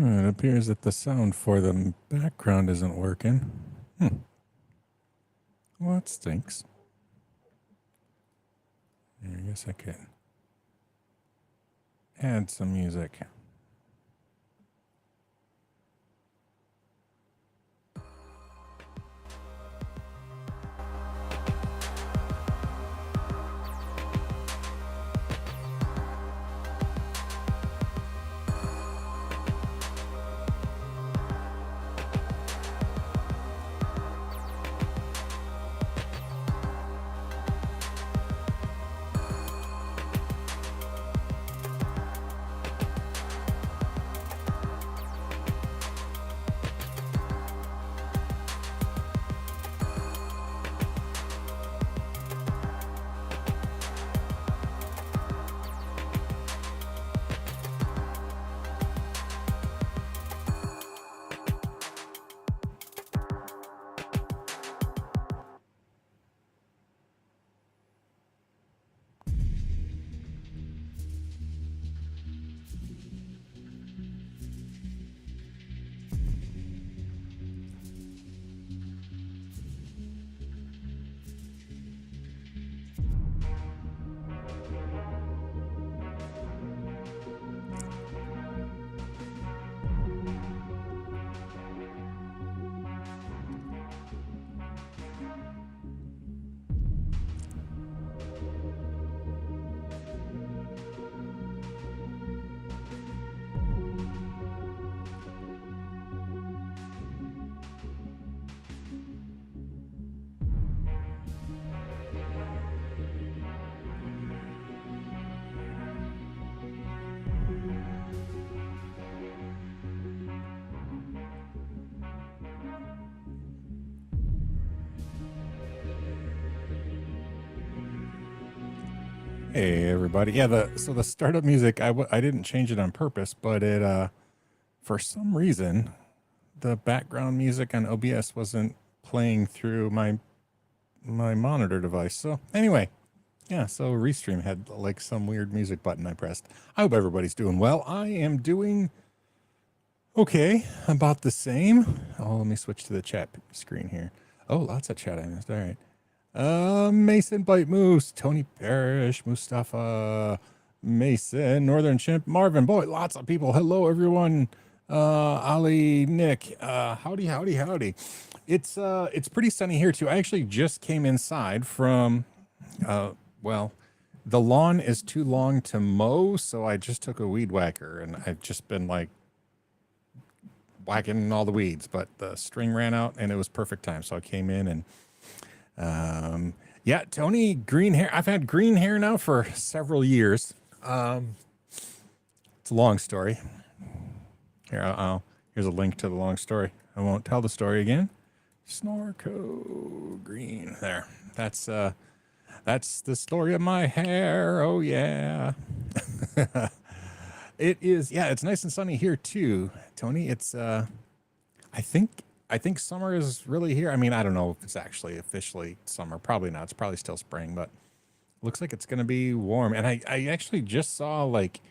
It appears that the sound for the background isn't working. Well, that stinks. I guess I could add some music. Hey everybody. Yeah, the startup music I didn't change it on purpose, but it for some reason the background music on OBS wasn't playing through my monitor device. So anyway, yeah, so Restream had like some weird music button I pressed. I hope everybody's doing well. I am doing okay, about the same. Oh, let me switch to the chat screen here. Oh, lots of chat I missed. All right. Mason Bite Moose, Tony Parrish, Mustafa, Mason, Northern Chimp, Marvin. Boy, lots of people. Hello, everyone. Ali, Nick, howdy. It's pretty sunny here too. I actually just came inside from, well, the lawn is too long to mow, so I just took a weed whacker and I've just been like whacking all the weeds, but the string ran out and it was perfect time. So I came in and yeah, Tony, green hair. I've had green hair now for several years. It's a long story. Here, here's a link to the long story. I won't tell the story again. Snorko green. There. That's the story of my hair. Oh yeah. It is. Yeah, it's nice and sunny here too, Tony. It's I think summer is really here. I mean, I don't know if it's actually officially summer. Probably not. It's probably still spring, but looks like it's going to be warm. And I actually just saw like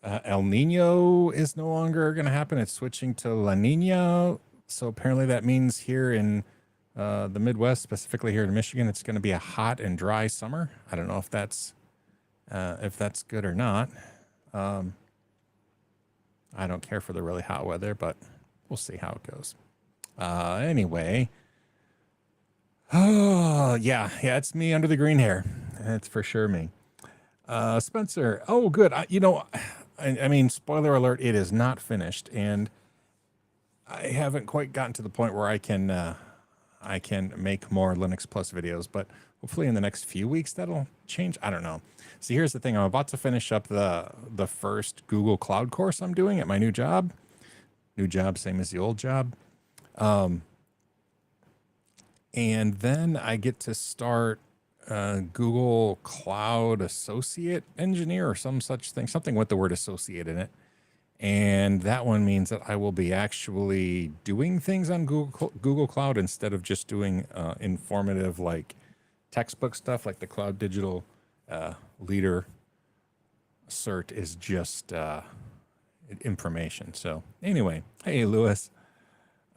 El Nino is no longer going to happen. It's switching to La Nina. So apparently that means here in the Midwest, specifically here in Michigan, it's going to be a hot and dry summer. I don't know if that's good or not. I don't care for the really hot weather, but we'll see how it goes. Anyway. Oh, yeah, it's me under the green hair. That's for sure me. Spencer. Oh, good. I mean, spoiler alert, it is not finished, and I haven't quite gotten to the point where I can make more Linux Plus videos, but hopefully in the next few weeks that'll change. I don't know. See, here's the thing. I'm about to finish up the first Google Cloud course I'm doing at my new job. New job, same as the old job. And then I get to start Google Cloud Associate Engineer or some such thing, something with the word associate in it. And that one means that I will be actually doing things on Google Cloud instead of just doing informative like textbook stuff like the Cloud Digital Leader cert is just information. So anyway, hey, Lewis.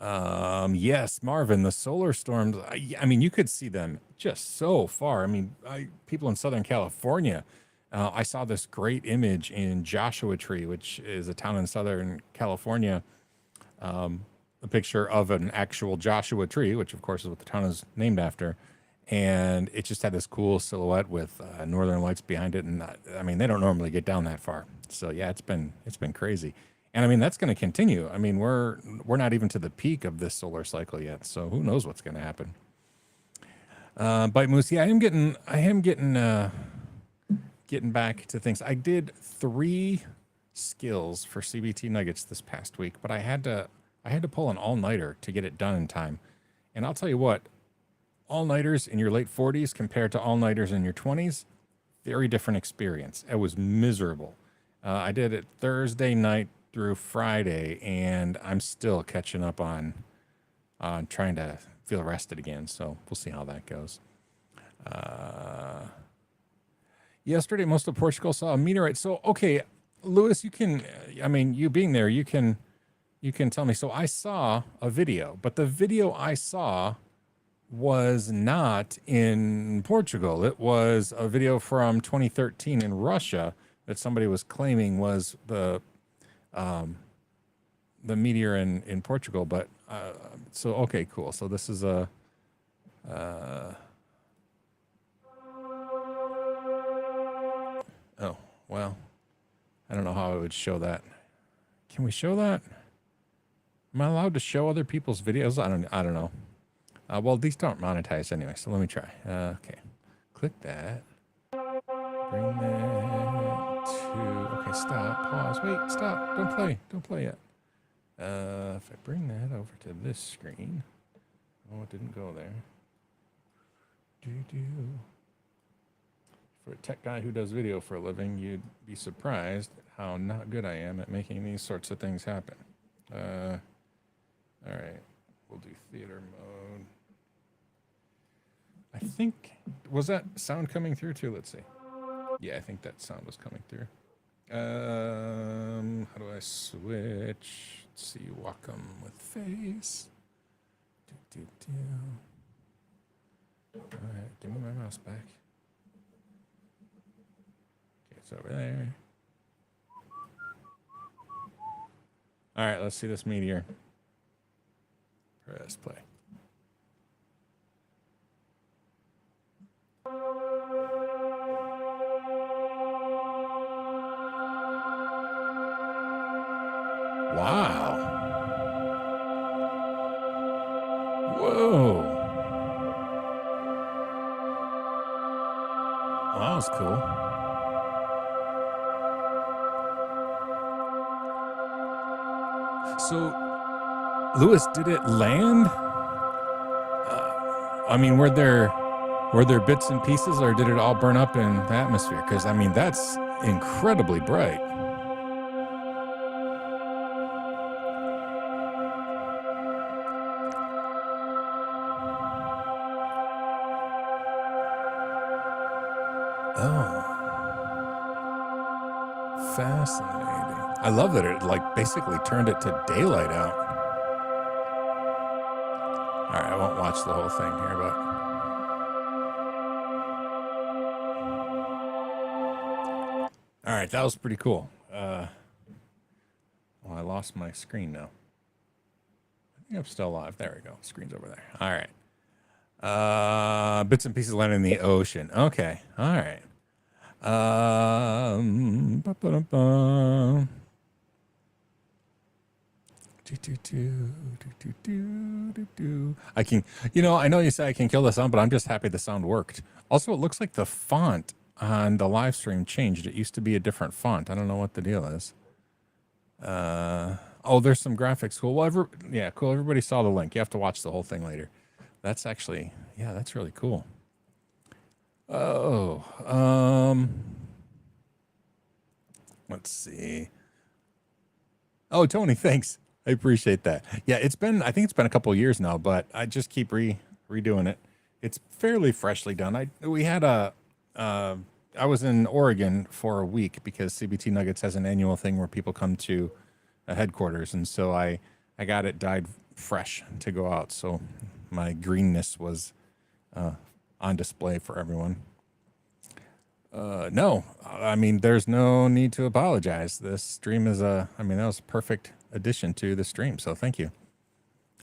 Yes, Marvin, the solar storms. I mean, you could see them just so far. I mean, people in Southern California. I saw this great image in Joshua Tree, which is a town in Southern California. A picture of an actual Joshua Tree, which of course is what the town is named after, and it just had this cool silhouette with northern lights behind it. And I mean, they don't normally get down that far, so yeah, it's been crazy. And I mean, that's going to continue. I mean, we're not even to the peak of this solar cycle yet, so who knows what's going to happen. Bite Moose, yeah, I am getting back to things. I did 3 skills for CBT Nuggets this past week, but I had to pull an all-nighter to get it done in time. And I'll tell you what, all-nighters in your late 40s compared to all-nighters in your 20s, very different experience. It was miserable. I did it Thursday night through Friday, and I'm still catching up on trying to feel rested again. So we'll see how that goes. Yesterday, most of Portugal saw a meteorite. So, okay, Lewis, you can, I mean, you being there, you can tell me. So I saw a video, but the video I saw was not in Portugal. It was a video from 2013 in Russia that somebody was claiming was the meteor in Portugal. But so, okay, cool. So this is a, oh, well, I don't know how I would show that. Can we show that? Am I allowed to show other people's videos? I don't know. Well, these don't monetize anyway, so let me try. Okay, click that. Bring that to. Okay, stop. Pause. Wait. Stop. Don't play yet. If I bring that over to this screen, oh, it didn't go there. For a tech guy who does video for a living, you'd be surprised at how not good I am at making these sorts of things happen. All right, we'll do theater mode. I think, was that sound coming through too? Let's see. Yeah, I think that sound was coming through. How do I switch? Let's see, Wacom with face. All right, give me my mouse back. Okay, it's over there. All right, let's see this meteor. Press play. Wow. Whoa. Well, that was cool. So, Lewis, did it land? I mean, were there bits and pieces, or did it all burn up in the atmosphere? Because, I mean, that's incredibly bright. Oh. Fascinating. I love that it, like, basically turned it to daylight out. All right, I won't watch the whole thing here, but... All right, that was pretty cool. Well, I lost my screen now. I think I'm still live. There we go. Screen's over there. All right. Bits and pieces landing in the ocean. Okay. All right. I can, I know you say I can kill the sound, but I'm just happy the sound worked. Also, it looks like the font on the live stream changed. It used to be a different font. I don't know what the deal is. Oh, there's some graphics. Cool. Well, yeah, cool. Everybody saw the link. You have to watch the whole thing later. That's actually, yeah, that's really cool. Oh, let's see. Oh, Tony, thanks. I appreciate that. Yeah, I think it's been a couple of years now, but I just keep redoing it. It's fairly freshly done. We had a I was in Oregon for a week because CBT Nuggets has an annual thing where people come to a headquarters, and so I got it dyed fresh to go out, so my greenness was on display for everyone. No, I mean, there's no need to apologize. This stream is that was a perfect addition to the stream, so thank you.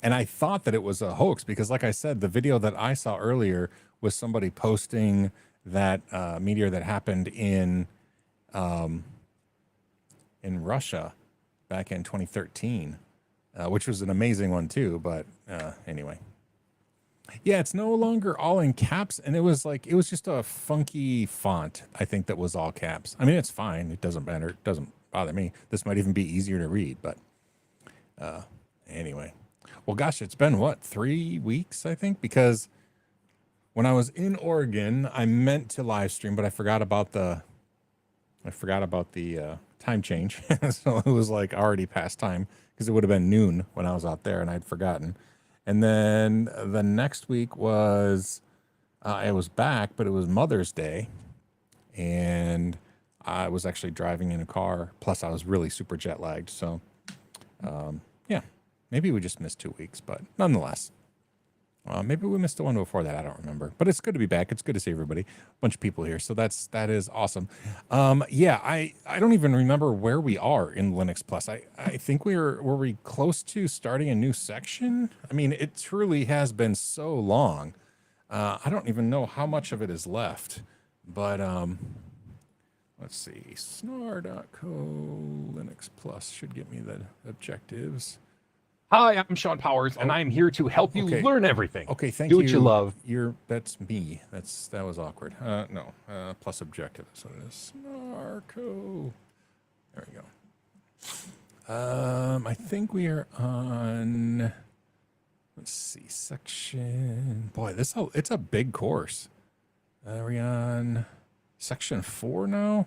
And I thought that it was a hoax because, like I said, the video that I saw earlier was somebody posting that meteor that happened in Russia back in 2013, which was an amazing one too. But anyway, yeah, it's no longer all in caps, and it was just a funky font. I think that was all caps. I mean, it's fine. It doesn't matter. It doesn't bother me. This might even be easier to read, but anyway. Well, gosh, it's been what, 3 weeks, I think, because when I was in Oregon, I meant to live stream, but I forgot about the time change. So it was like already past time because it would have been noon when I was out there and I'd forgotten. And then the next week was, I was back, but it was Mother's Day and I was actually driving in a car. Plus I was really super jet lagged. So, yeah. Maybe we just missed 2 weeks, but nonetheless, maybe we missed the one before that. I don't remember, but it's good to be back. It's good to see everybody, a bunch of people here. So that is awesome. Yeah, I don't even remember where we are in Linux Plus. I think were we close to starting a new section? I mean, it truly has been so long. I don't even know how much of it is left, but let's see, snar.co Linux Plus should get me the objectives. Hi, I'm Sean Powers, and I'm here to help you learn everything. Okay, thank you. Do what you love. That's me. That was awkward. No, plus objective. So it is Snarko. There we go. I think we are on. Let's see, section. Boy, it's a big course. Are we on section 4 now?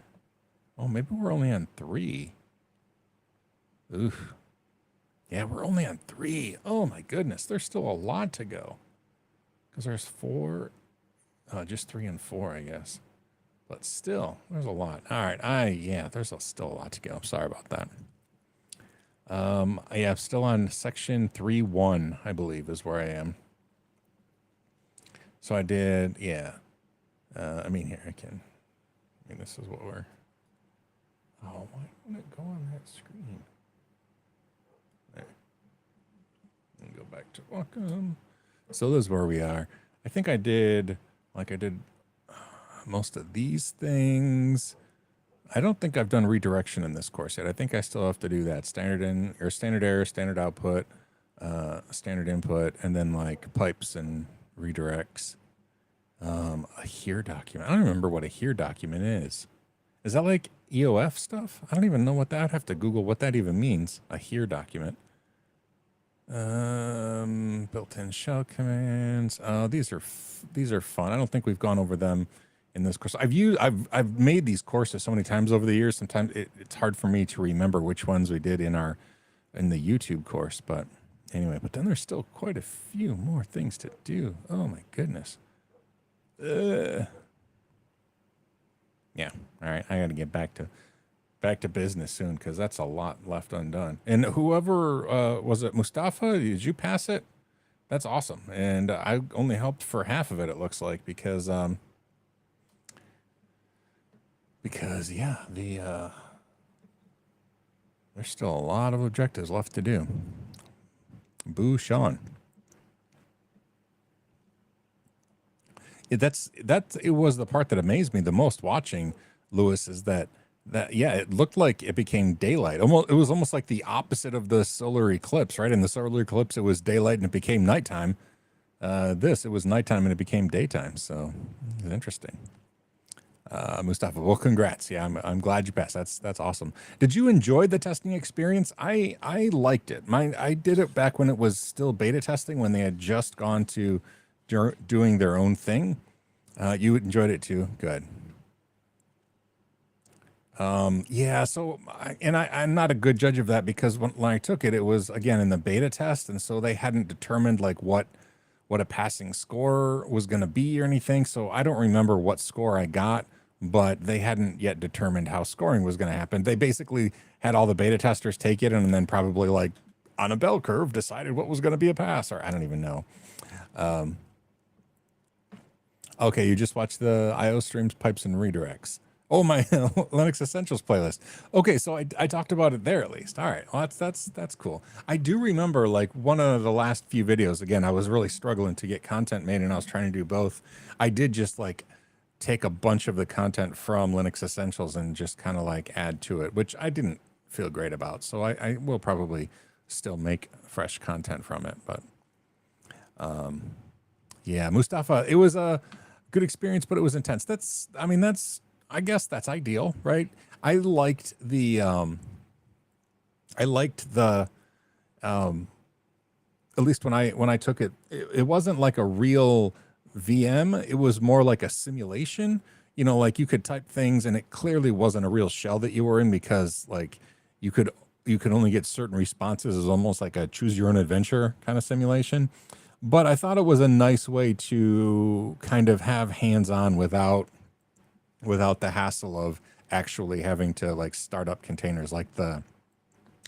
Oh, maybe we're only on 3. Oof. Yeah, we're only on 3. Oh my goodness, there's still a lot to go. Because there's 4, just 3 and 4, I guess. But still, there's a lot. All right, there's still a lot to go. I'm sorry about that. Yeah, I'm still on section 3.1, I believe, is where I am. So I did, yeah. Here this is what we're. Oh, why won't it go on that screen? And go back to welcome. So this is where we are. I think I did most of these things. I don't think I've done redirection in this course yet. I think I still have to do that. Standard error, standard output, standard input, and then like pipes and redirects. A here document. I don't remember what a here document is. Is that like EOF stuff? I don't even know what that. I'd have to Google what that even means. A here document. Built-in shell commands. These are fun. I don't think we've gone over them in this course. I've made these courses so many times over the years. Sometimes it's hard for me to remember which ones we did in the YouTube course. But anyway, but then there's still quite a few more things to do. Oh my goodness. Yeah. All right. I got to get back to business soon because that's a lot left undone. And whoever was it, Mustafa? Did you pass it? That's awesome. And I only helped for half of it. It looks like because yeah, there's still a lot of objectives left to do. Boo, Sean. It was the part that amazed me the most watching Lewis is that yeah, it looked like it became daylight. It was almost like the opposite of the solar eclipse, right? In the solar eclipse, it was daylight and it became nighttime. It was nighttime and it became daytime. So it's interesting. Mustafa, well, congrats. Yeah, I'm glad you passed. That's awesome. Did you enjoy the testing experience? I liked it. I did it back when it was still beta testing, when they had just gone to doing their own thing. You enjoyed it too. Good. Yeah, so I'm not a good judge of that because when I took it, it was again in the beta test, and so they hadn't determined like what a passing score was going to be or anything. So I don't remember what score I got but they hadn't yet determined how scoring was going to happen. They basically had all the beta testers take it and then probably like on a bell curve decided what was going to be a pass, or I don't even know. Okay, you just watched the IO streams, pipes, and redirects. Oh, my Linux Essentials playlist. Okay, so I talked about it there at least. All right, well that's cool. I do remember like one of the last few videos. Again, I was really struggling to get content made, and I was trying to do both. I did just like take a bunch of the content from Linux Essentials and just kind of like add to it, which I didn't feel great about. So I will probably still make fresh content from it. But yeah, Mustafa, it was a good experience, but it was intense. I guess that's ideal, right? I liked the at least when I took it, it wasn't like a real VM. It was more like a simulation. You know, like you could type things and it clearly wasn't a real shell that you were in, because like you could only get certain responses. It was almost like a choose your own adventure kind of simulation. But I thought it was a nice way to kind of have hands-on without the hassle of actually having to like start up containers. Like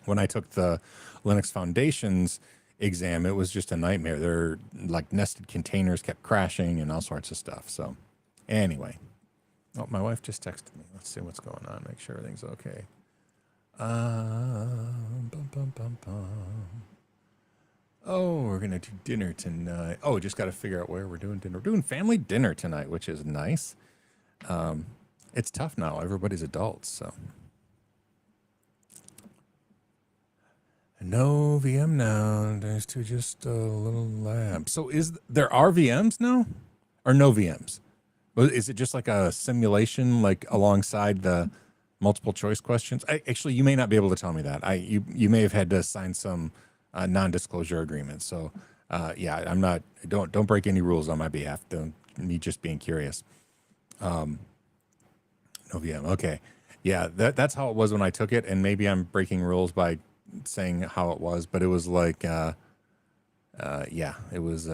when I took the Linux Foundations exam, it was just a nightmare. They're like nested containers kept crashing and all sorts of stuff. So anyway, oh, my wife just texted me. Let's see what's going on. Make sure everything's okay. Bum, bum, bum, bum. Oh, we're going to do dinner tonight. Oh, just got to figure out where we're doing dinner. We're doing family dinner tonight, which is nice. It's tough now. Everybody's adults, so. No VM now. There's just a little lab. So there are VMs now or no VMs? Is it just like a simulation, like alongside the multiple choice questions? Actually, you may not be able to tell me that. You may have had to sign some non-disclosure agreement. So yeah, I'm not. Don't break any rules on my behalf. Me just being curious. No VM. Okay. Yeah, that's how it was when I took it, and maybe I'm breaking rules by saying how it was, but it was like, yeah, it was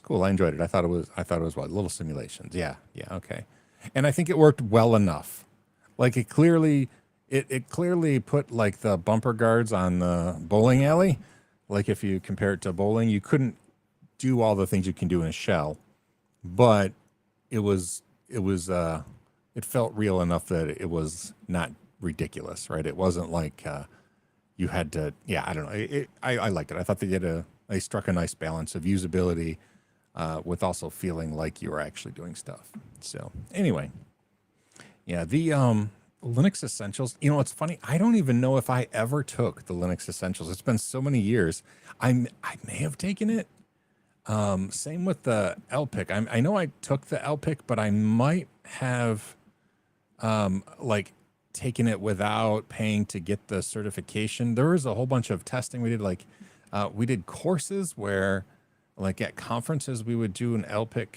cool. I enjoyed it. I thought it was what, little simulations. Yeah, okay. And I think it worked well enough. Like it clearly put like the bumper guards on the bowling alley. Like if you compare it to bowling, you couldn't do all the things you can do in a shell, but it felt real enough that it was not ridiculous, right? It wasn't like you had to, yeah, I don't know. I liked it. I thought they struck a nice balance of usability with also feeling like you were actually doing stuff. So anyway, yeah, the Linux Essentials, you know, it's funny. I don't even know if I ever took the Linux Essentials. It's been so many years. I may have taken it. Same with the LPIC. I know I took the LPIC, but I might have like taken it without paying to get the certification. There was a whole bunch of testing we did. Like we did courses where like at conferences we would do an LPIC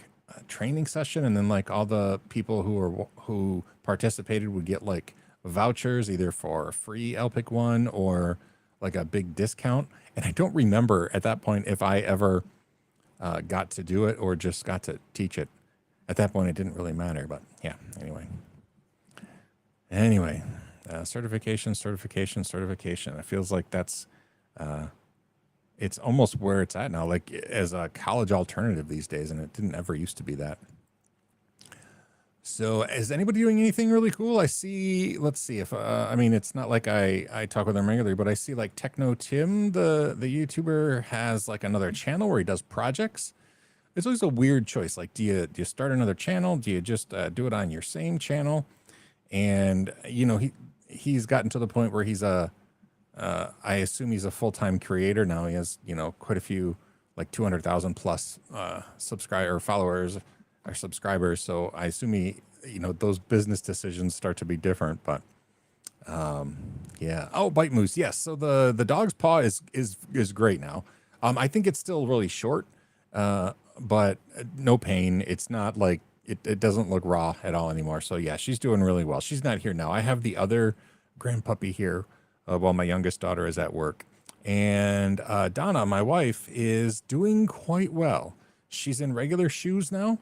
training session, and then like all the people who participated would get like vouchers either for a free LPIC one or like a big discount. And I don't remember at that point if I ever got to do it or just got to teach it. At that point, it didn't really matter. But yeah, anyway, certification. It feels like that's it's almost where it's at now, like as a college alternative these days, and it didn't ever used to be that. So is anybody doing anything really cool? I see, let's see if, I mean, it's not like I talk with him regularly, but I see like Techno Tim, the YouTuber, has like another channel where he does projects. It's always a weird choice. Like, do you start another channel? Do you just do it on your same channel? And, you know, he's gotten to the point where he's I assume he's a full-time creator now. He has, you know, quite a few, like 200,000 plus followers or subscribers. So I assume he, you know, those business decisions start to be different. But yeah. Oh, Bite Moose. Yes. So the dog's paw is great now. I think it's still really short, but no pain. It's not like it doesn't look raw at all anymore. So yeah, she's doing really well. She's not here now. I have the other grandpuppy here while my youngest daughter is at work. And Donna, my wife, is doing quite well. She's in regular shoes now.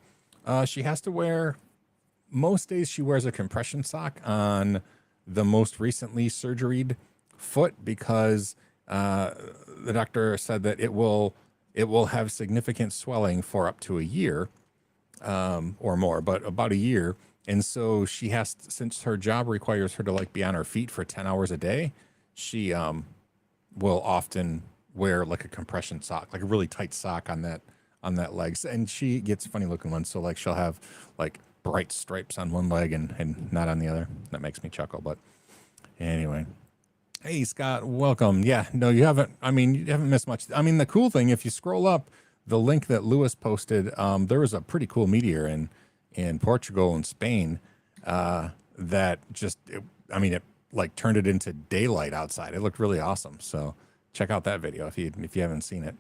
She has to wear, most days she wears a compression sock on the most recently surgeried foot because the doctor said that it will have significant swelling for up to a year or more, but about a year. And so she has, since her job requires her to like be on her feet for 10 hours a day, she will often wear like a compression sock, like a really tight sock on that leg. And she gets funny looking ones. So like she'll have like bright stripes on one leg and not on the other. That makes me chuckle. But anyway. Hey Scott, welcome. Yeah, no, you haven't missed much. I mean, the cool thing, if you scroll up the link that Lewis posted, there was a pretty cool meteor in Portugal and Spain that just, it like turned it into daylight outside. It looked really awesome. So check out that video if you haven't seen it.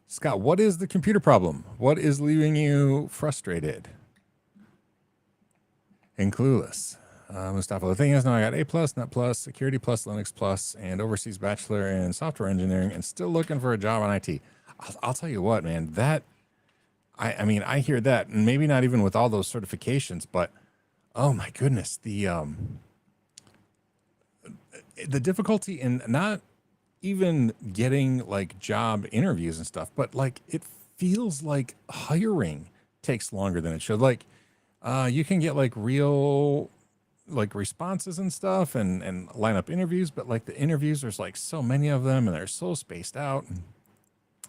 Scott, what is the computer problem? What is leaving you frustrated and clueless? Mustafa, the thing is, now I got A plus, Net plus, Security plus, Linux plus, and Overseas Bachelor in Software Engineering, and still looking for a job on IT. I'll tell you what, man, that, I hear that, and maybe not even with all those certifications, but oh my goodness, the difficulty in not even getting like job interviews and stuff, but like it feels like hiring takes longer than it should. Like you can get like real like responses and stuff and line up interviews, but like the interviews, there's like so many of them and they're so spaced out.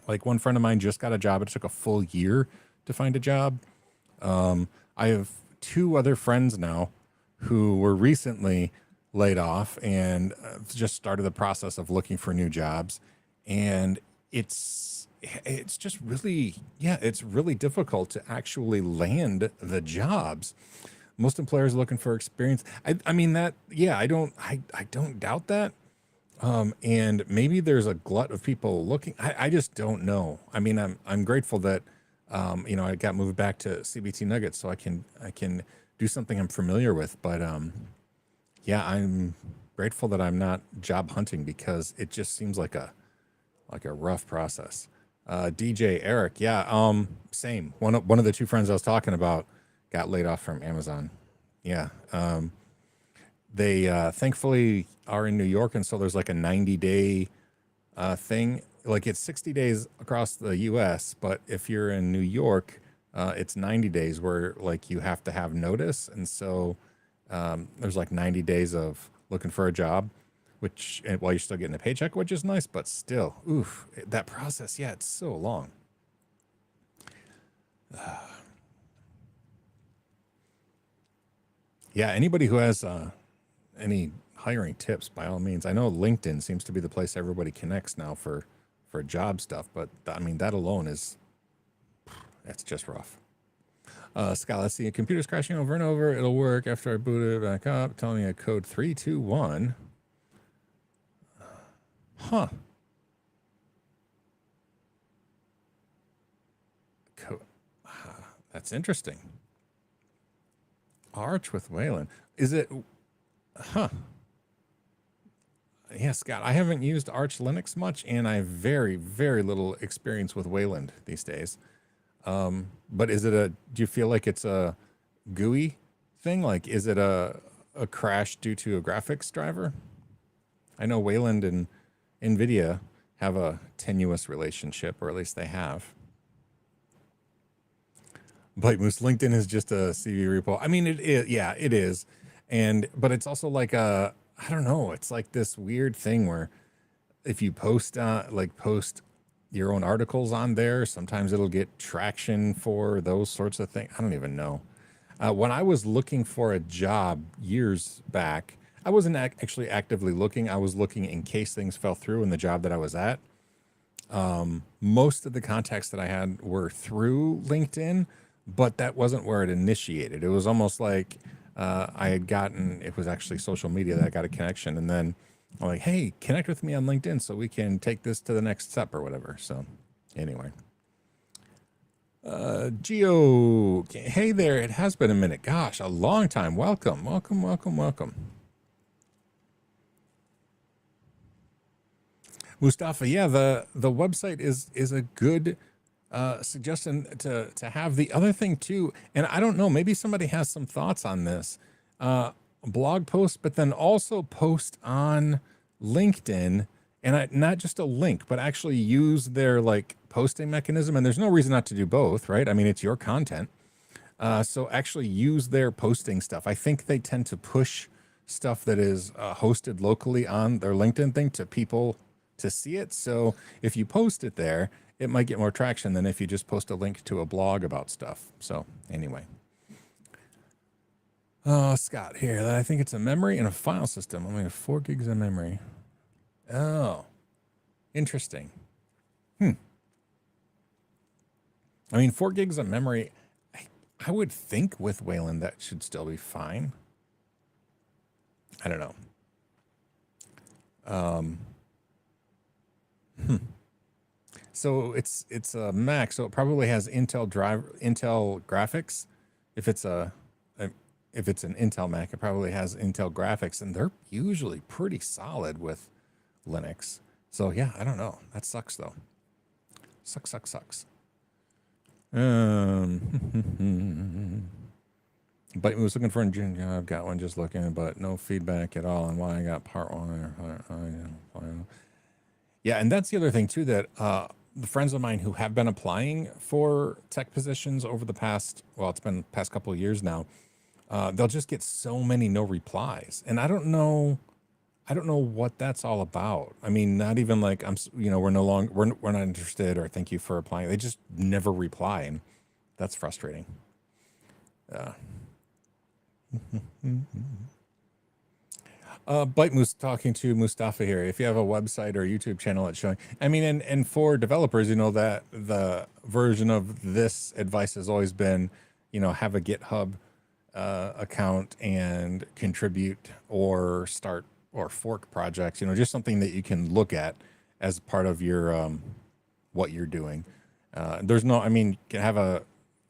Like one friend of mine just got a job. It took a full year to find a job. I have two other friends now who were recently laid off and just started the process of looking for new jobs. And it's just really, it's really difficult to actually land the jobs. Most employers are looking for experience. I don't doubt that. And maybe there's a glut of people looking. I just don't know. I mean, I'm grateful that, I got moved back to CBT Nuggets so I can do something I'm familiar with. But, I'm grateful that I'm not job hunting because it just seems like a rough process. DJ Eric. Same. One of the two friends I was talking about got laid off from Amazon. Yeah. They thankfully are in New York, and so there's like a 90-day thing. Like it's 60 days across the U.S., but if you're in New York, it's 90 days where like you have to have notice. And so there's like 90 days of looking for a job, which while you're still getting a paycheck, which is nice, but still, that process, it's so long. Anybody who has any hiring tips, by all means. I know LinkedIn seems to be the place everybody connects now for job stuff, but that alone it's just rough. Scott, let's see. A computer's crashing over and over. It'll work after I boot it back up, telling me a code 321. Huh. That's interesting. Arch with Wayland. Is it? Huh. Yeah, Scott, I haven't used Arch Linux much, and I have very, very little experience with Wayland these days. But is it do you feel like it's a GUI thing? Like, is it a crash due to a graphics driver? I know Wayland and NVIDIA have a tenuous relationship, or at least they have. Blake Moose, LinkedIn is just a CV repo. I mean, it is. Yeah, it is. But it's also like I don't know. It's like this weird thing where if you post your own articles on there, sometimes it'll get traction for those sorts of things. I don't even know. When I was looking for a job years back, I wasn't actually actively looking. I was looking in case things fell through in the job that I was at. Most of the contacts that I had were through LinkedIn, but that wasn't where it initiated. It was almost like it was actually social media that I got a connection. And then I'm like, hey, connect with me on LinkedIn so we can take this to the next step or whatever. So anyway. Geo, hey there. It has been a minute. Gosh, a long time. Welcome. Mustafa, the website is a good suggestion to have the other thing too, and I don't know, maybe somebody has some thoughts on this. Blog post, but then also post on LinkedIn, and not just a link, but actually use their like posting mechanism. And there's no reason not to do both, right? I mean, it's your content. So actually use their posting stuff. I think they tend to push stuff that is hosted locally on their LinkedIn thing to people to see it. So if you post it there, it might get more traction than if you just post a link to a blog about stuff. So anyway. Oh, Scott here. I think it's a memory and a file system. I mean, 4 gigs of memory. Oh, interesting. I mean, 4 gigs of memory, I would think with Wayland that should still be fine. I don't know. So it's a Mac, so it probably has Intel graphics. If it's an Intel Mac, it probably has Intel graphics, and they're usually pretty solid with Linux. So yeah, I don't know. That sucks though. Sucks. But was looking for a job, got one just looking, but no feedback at all on why I got part one. Yeah, and that's the other thing too, that the friends of mine who have been applying for tech positions over the past, well, it's been past couple of years now, they'll just get so many no replies, and I don't know what that's all about. I mean, not even like we're not interested or thank you for applying. They just never reply, and that's frustrating. Bite Moose talking to Mustafa here. If you have a website or YouTube channel, it's showing. I mean, and for developers, that the version of this advice has always been, have a GitHub account and contribute or start or fork projects. Just something that you can look at as part of your what you're doing. There's no, I mean, you can have a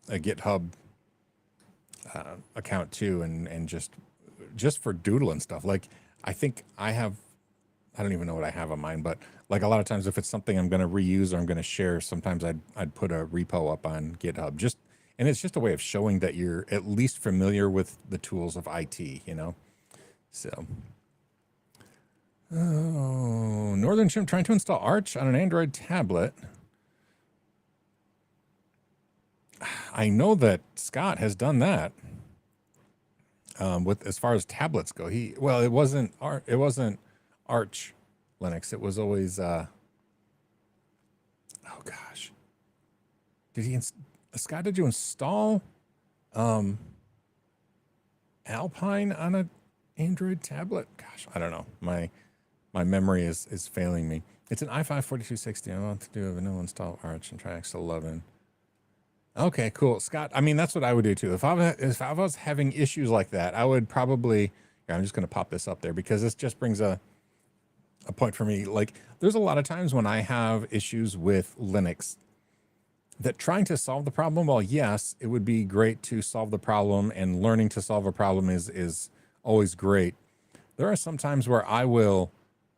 GitHub account too, and just for doodling stuff. Like I think I don't even know what I have on mine, but like a lot of times if it's something I'm going to reuse or I'm going to share, sometimes I'd put a repo up on GitHub, and it's just a way of showing that you're at least familiar with the tools of IT, so. Oh, Northern Chimp trying to install Arch on an Android tablet. I know that Scott has done that. With as far as tablets go, it wasn't Arch Linux. It was always oh gosh, Scott, did you install Alpine on an Android tablet? Gosh, I don't know. My memory is failing me. It's an i5 4260. I want to do a vanilla install Arch and try X11. Okay, cool, Scott. I mean, that's what I would do too. If I was having issues like that, I would probably. I'm just going to pop this up there because this just brings a point for me. Like, there's a lot of times when I have issues with Linux that trying to solve the problem. Well, yes, it would be great to solve the problem, and learning to solve a problem is always great. There are some times where I will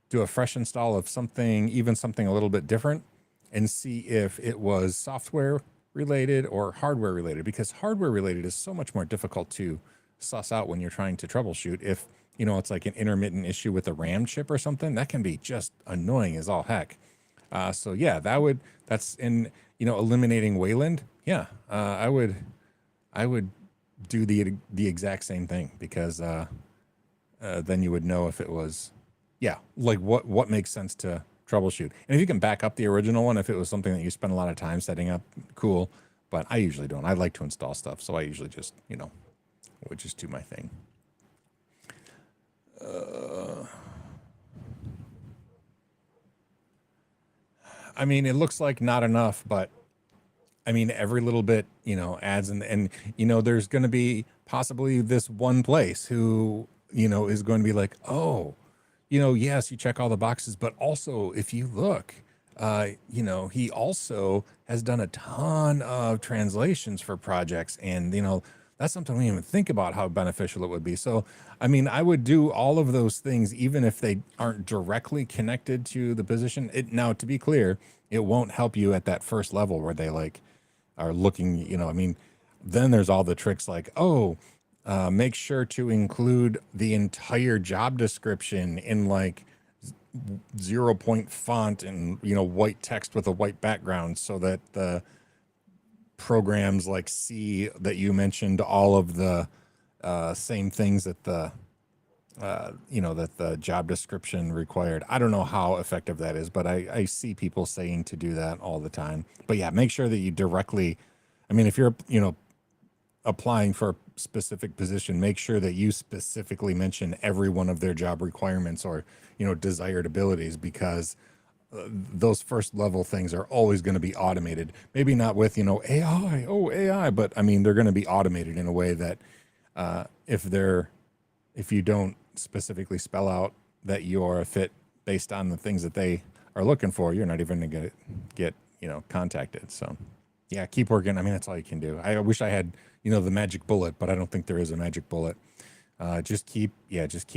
do a fresh install of something, even something a little bit different, and see if it was software related or hardware related, because hardware related is so much more difficult to suss out when you're trying to troubleshoot. If it's like an intermittent issue with a RAM chip or something, that can be just annoying as all heck. So yeah, that's in eliminating Wayland. Yeah, I would do the exact same thing, because then you would know if it was like what makes sense to troubleshoot. And if you can back up the original one, if it was something that you spend a lot of time setting up, cool. But I usually don't. I like to install stuff, so I usually just, would just do my thing. I mean, it looks like not enough, but I mean, every little bit, adds, and there's going to be possibly this one place who, is going to be like, oh, yes, you check all the boxes, but also if you look, he also has done a ton of translations for projects, and That's something we didn't even think about how beneficial it would be. So, I mean, I would do all of those things even if they aren't directly connected to the position. Now, to be clear, it won't help you at that first level where they like are looking, I mean, then there's all the tricks like, make sure to include the entire job description in like 0-point font and, white text with a white background so that the programs like see that you mentioned all of the same things that the that the job description required. I don't know how effective that is, but I see people saying to do that all the time. But yeah, make sure that you directly, I mean, if you're applying for a specific position, make sure that you specifically mention every one of their job requirements or desired abilities, because those first level things are always going to be automated. Maybe not with AI, but I mean they're going to be automated in a way that if you don't specifically spell out that you're a fit based on the things that they are looking for, you're not even going to get contacted. So yeah, keep working. I mean, that's all you can do. I wish I had the magic bullet, but I don't think there is a magic bullet. Just keep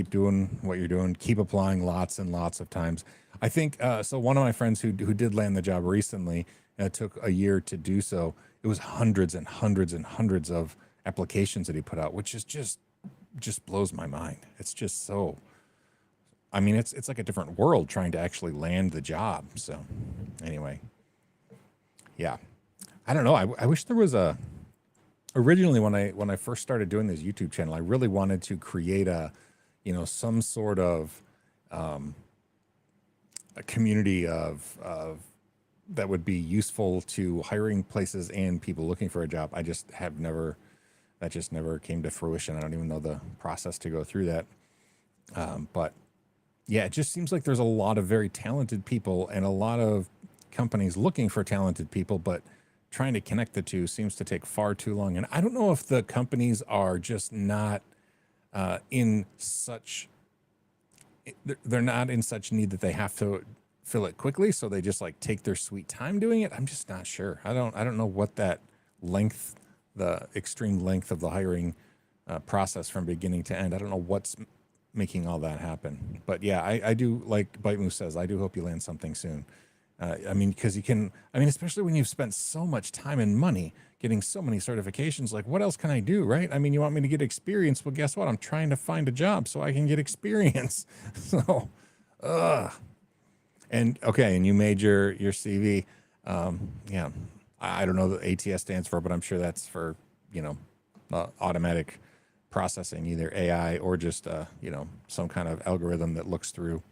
doing what you're doing. Keep applying lots and lots of times. I think so. One of my friends who did land the job recently, it took a year to do so. It was hundreds and hundreds and hundreds of applications that he put out, which is just blows my mind. It's just so. I mean, it's like a different world trying to actually land the job. So, anyway, yeah, I don't know. I wish there was a. Originally, when I first started doing this YouTube channel, I really wanted to create some sort of a community of that would be useful to hiring places and people looking for a job. I just have never, that just never came to fruition. I don't even know the process to go through that. But yeah, it just seems like there's a lot of very talented people and a lot of companies looking for talented people, but trying to connect the two seems to take far too long. And I don't know if the companies are just not in such, they're not in such need that they have to fill it quickly. So they just like take their sweet time doing it. I'm just not sure. I don't know what that length, the extreme length of the hiring process from beginning to end. I don't know what's making all that happen. But yeah, I do, like Bite Moose says, I do hope you land something soon. I mean, because especially when you've spent so much time and money getting so many certifications, like what else can I do, right? I mean, you want me to get experience? Well, guess what? I'm trying to find a job so I can get experience. So, and okay, and you made your CV. Yeah, I don't know what ATS stands for, but I'm sure that's for, automatic processing, either AI or just, some kind of algorithm that looks through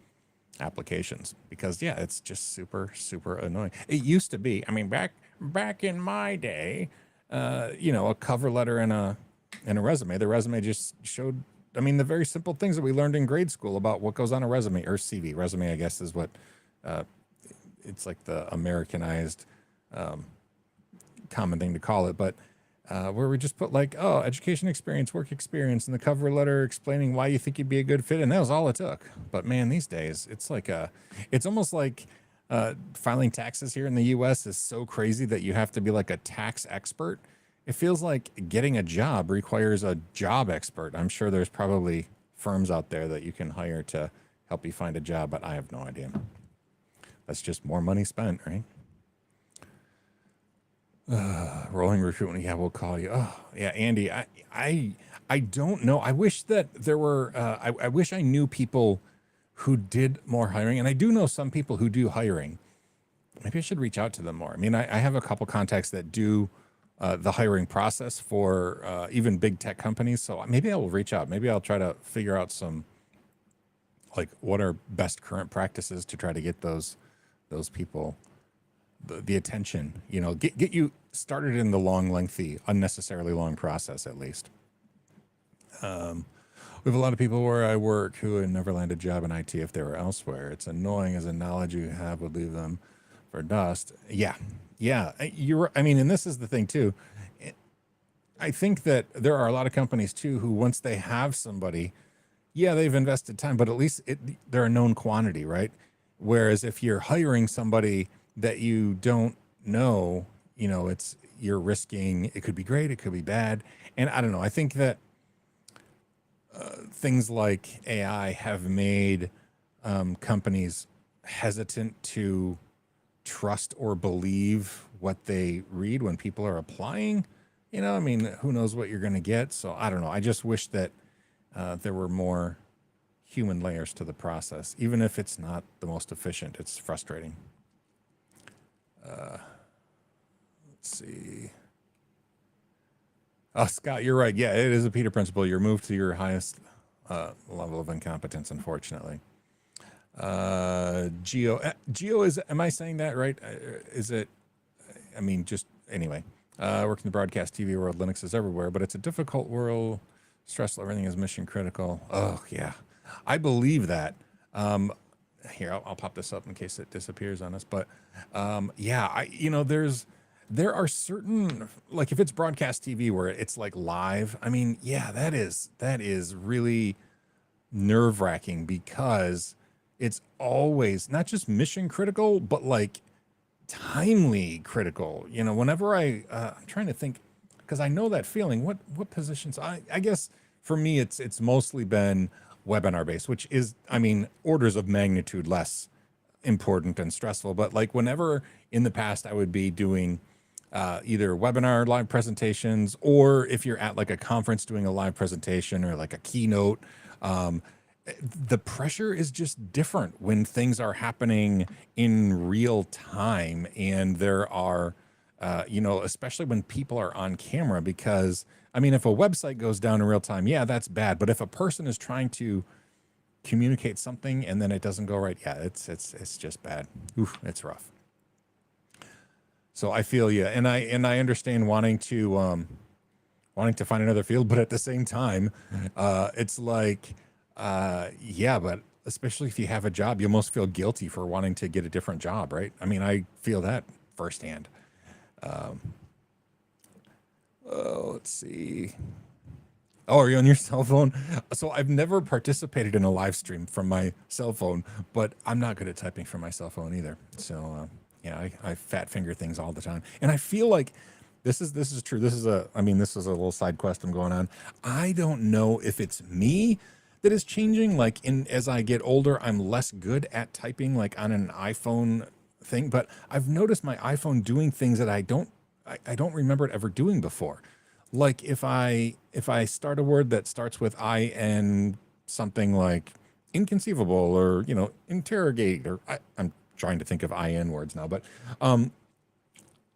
applications, because yeah, it's just super, super annoying. It used to be, I mean, back in my day, a cover letter and a resume, the resume just showed, I mean, the very simple things that we learned in grade school about what goes on a resume, or CV. Resume, I guess, is what, it's like the Americanized, common thing to call it, but where we just put like, education experience, work experience, and the cover letter explaining why you think you'd be a good fit. And that was all it took. But man, these days it's like it's almost like filing taxes here in the US is so crazy that you have to be like a tax expert. It feels like getting a job requires a job expert. I'm sure there's probably firms out there that you can hire to help you find a job, but I have no idea. That's just more money spent, right? Rolling recruitment. Yeah, we'll call you. Oh, yeah, Andy. I don't know. I wish that there were. I wish I knew people who did more hiring, and I do know some people who do hiring. Maybe I should reach out to them more. I mean, I have a couple contacts that do the hiring process for even big tech companies. So maybe I will reach out. Maybe I'll try to figure out some, like, what are best current practices to try to get those people the attention, get you started in the long, lengthy, unnecessarily long process, at least. We have a lot of people where I work who would never land a job in IT if they were elsewhere. It's annoying, as the knowledge you have would leave them for dust. Yeah. I mean, and this is the thing too. I think that there are a lot of companies too who, once they have somebody, yeah, they've invested time, but at least they're a known quantity, right? Whereas if you're hiring somebody that you don't know, you're risking, it could be great, it could be bad. And I don't know. I think that things like AI have made companies hesitant to trust or believe what they read when people are applying. You know, I mean, who knows what you're going to get? So I don't know. I just wish that there were more human layers to the process, even if it's not the most efficient. It's frustrating. Let's see. Oh, Scott, you're right. Yeah, it is a Peter principle. You're moved to your highest level of incompetence, unfortunately. Geo is, am I saying that right? Is it, I mean, just anyway, working the broadcast TV world, Linux is everywhere, but it's a difficult world. Stressful, everything is mission critical. Oh, yeah. I believe that. Here, I'll pop this up in case it disappears on us. But yeah, there are certain, like if it's broadcast TV where it's like live, I mean, yeah, that is really nerve-wracking because it's always not just mission critical, but like timely critical. You know, whenever I'm trying to think, because I know that feeling. What positions? I guess for me, it's mostly been webinar based, which is, I mean, orders of magnitude less important and stressful. But like whenever in the past I would be doing either webinar live presentations, or if you're at like a conference doing a live presentation or like a keynote, the pressure is just different when things are happening in real time. And there are, especially when people are on camera, because I mean, if a website goes down in real time, yeah, that's bad. But if a person is trying to communicate something and then it doesn't go right, yeah, it's just bad. Oof, it's rough. So I feel you, and I understand wanting to find another field, but at the same time, it's like, yeah, but especially if you have a job, you almost feel guilty for wanting to get a different job, right? I mean, I feel that firsthand. Let's see. Oh, are you on your cell phone? So I've never participated in a live stream from my cell phone, but I'm not good at typing from my cell phone either. So yeah, I fat finger things all the time, and I feel like this is true. This is a little side quest I'm going on. I don't know if it's me that is changing. Like as I get older, I'm less good at typing like on an iPhone thing, but I've noticed my iPhone doing things that I don't remember it ever doing before. Like if I start a word that starts with I and something like inconceivable or, interrogate, or I'm trying to think of IN words now, but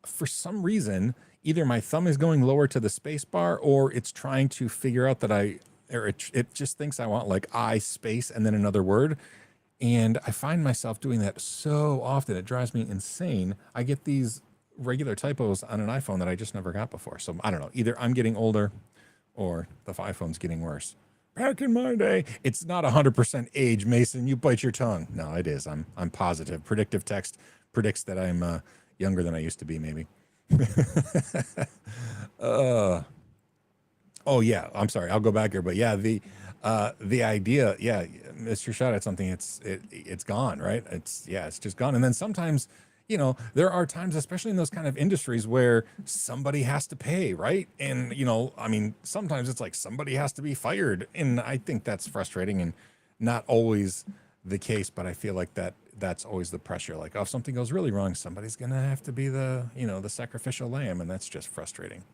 for some reason, either my thumb is going lower to the space bar, or it's trying to figure out that it just thinks I want like I space and then another word. And I find myself doing that so often. It drives me insane. I get these regular typos on an iPhone that I just never got before. So I don't know, either I'm getting older or the iPhone's getting worse. Back in my day, it's not 100% age, Mason. You bite your tongue. No, it is. I'm positive. Predictive text predicts that I'm younger than I used to be, maybe. Oh yeah, I'm sorry. I'll go back here, but yeah, the idea, yeah, missed your shot at something. It's gone, right? It's just gone. And then sometimes, there are times, especially in those kind of industries, where somebody has to pay, right? And, I mean, sometimes it's like somebody has to be fired. And I think that's frustrating and not always the case, but I feel like that's always the pressure. Like, oh, if something goes really wrong, somebody's going to have to be the sacrificial lamb. And that's just frustrating.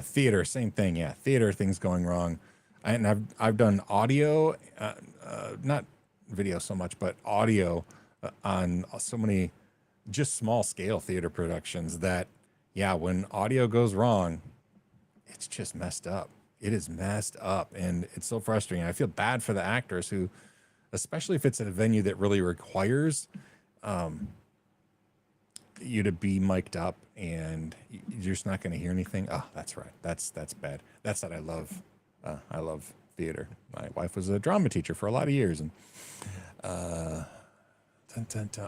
Theater, same thing. Yeah. Theater, things going wrong. And I've done audio, not video so much, but audio on so many just small scale theater productions that, yeah, when audio goes wrong, it's just messed up. It is messed up. And it's so frustrating. I feel bad for the actors who, especially if it's at a venue that really requires you to be mic'd up and you're just not going to hear anything. Oh, that's right. That's bad. That's what I love. I love theater. My wife was a drama teacher for a lot of years. And